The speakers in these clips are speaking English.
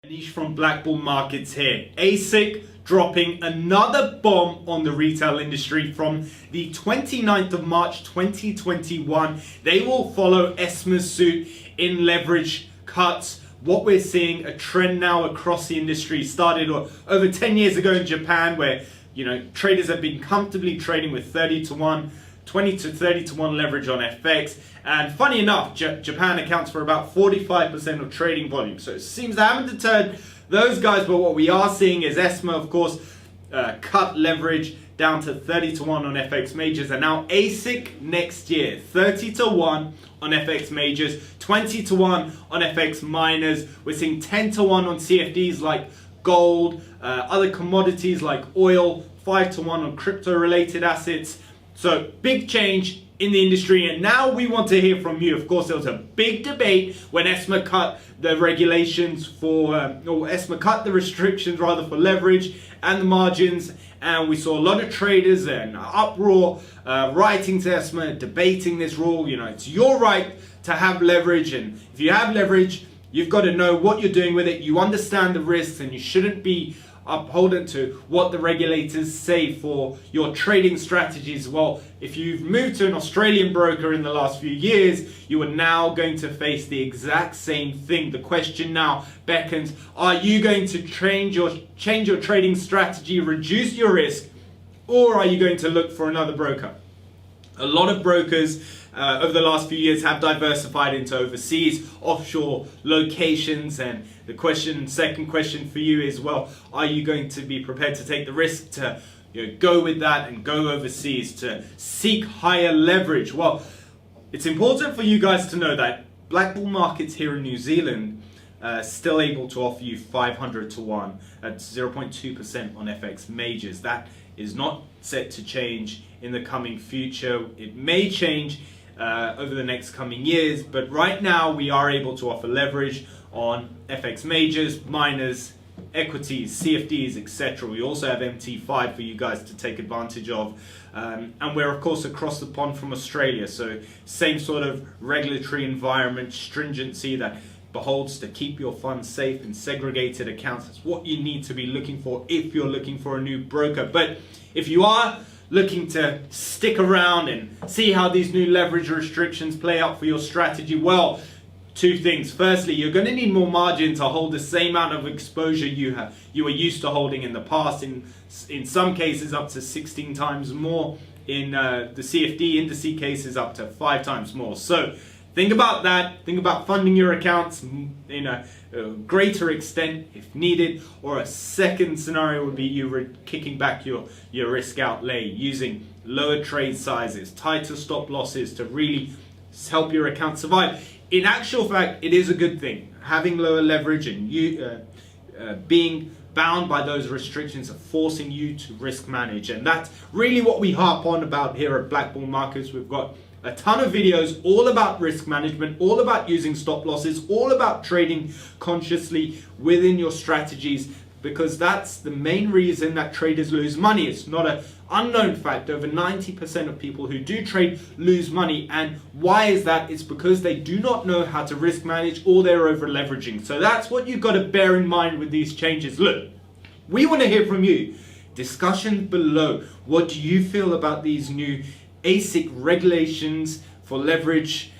Niche from BlackBull Markets here. ASIC dropping another bomb on the retail industry from the 29th of March 2021. They will follow ESMA's suit in leverage cuts. What we're seeing, a trend now across the industry, started over 10 years ago in Japan, where traders have been comfortably trading with 30 to 1, 20 to 30 to 1 leverage on FX. And funny enough, Japan accounts for about 45% of trading volume. So it seems they haven't deterred those guys, but what we are seeing is ESMA, of course, cut leverage down to 30 to 1 on FX majors. And now ASIC next year, 30 to 1 on FX majors, 20 to 1 on FX minors. We're seeing 10 to 1 on CFDs like gold, other commodities like oil, 5 to 1 on crypto related assets. So big change in the industry, and now we want to hear from you. Of course, there was a big debate when ESMA cut the regulations for, or ESMA cut the restrictions rather for leverage and the margins, and we saw a lot of traders and uproar, writing to ESMA, debating this rule. It's your right to have leverage, and if you have leverage, you've got to know what you're doing with it. You understand the risks, and you shouldn't be upholden to what the regulators say for your trading strategies. Well, if you've moved to an Australian broker in the last few years, you are now going to face the exact same thing. The question now beckons, are you going to change your trading strategy, reduce your risk, or are you going to look for another broker? A lot of brokers over the last few years have diversified into overseas, offshore locations, and the second question for you is, well, are you going to be prepared to take the risk to go with that and go overseas to seek higher leverage? Well, it's important for you guys to know that BlackBull Markets here in New Zealand still able to offer you 500 to 1 at 0.2% on FX majors. That is not set to change in the coming future. It may change over the next coming years, but right now we are able to offer leverage on FX majors, minors, equities, CFDs, etc. We also have MT5 for you guys to take advantage of, and we're of course across the pond from Australia, so same sort of regulatory environment, stringency that beholds to keep your funds safe in segregated accounts. That's what you need to be looking for if you're looking for a new broker. But if you are looking to stick around and see how these new leverage restrictions play out for your strategy, well, two things. Firstly, you're going to need more margin to hold the same amount of exposure you were used to holding in the past. In some cases, up to 16 times more. In the CFD indice cases, up to 5 times more. So think about that. Think about funding your accounts in a greater extent if needed. Or a second scenario would be you kicking back your risk outlay using lower trade sizes, tighter stop losses to really help your account survive. In actual fact, it is a good thing. Having lower leverage and you being bound by those restrictions are forcing you to risk manage. And that's really what we harp on about here at BlackBull Markets. We've got a ton of videos all about risk management, all about using stop losses, all about trading consciously within your strategies, because that's the main reason that traders lose money. It's not an unknown fact. Over 90% of people who do trade lose money. And why is that? It's because they do not know how to risk manage, or they're over leveraging. So that's what you've got to bear in mind with these changes. Look, we want to hear from you. Discussion below. What do you feel about these new ASIC regulations for leverage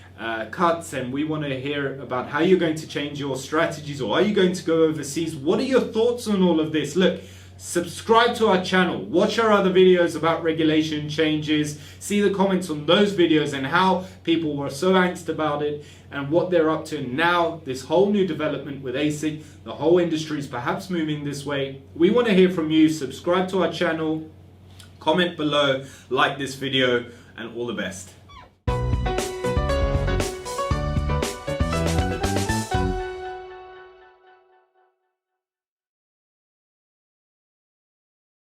cuts? And we want to hear about how you're going to change your strategies, or are you going to go overseas? What are your thoughts on all of this? Look, subscribe to our channel, watch our other videos about regulation changes, see the comments on those videos and how people were so angst about it and what they're up to now. This whole new development with ASIC, the whole industry is perhaps moving this way. We want to hear from you. Subscribe to our channel, comment below, like this video, and all the best.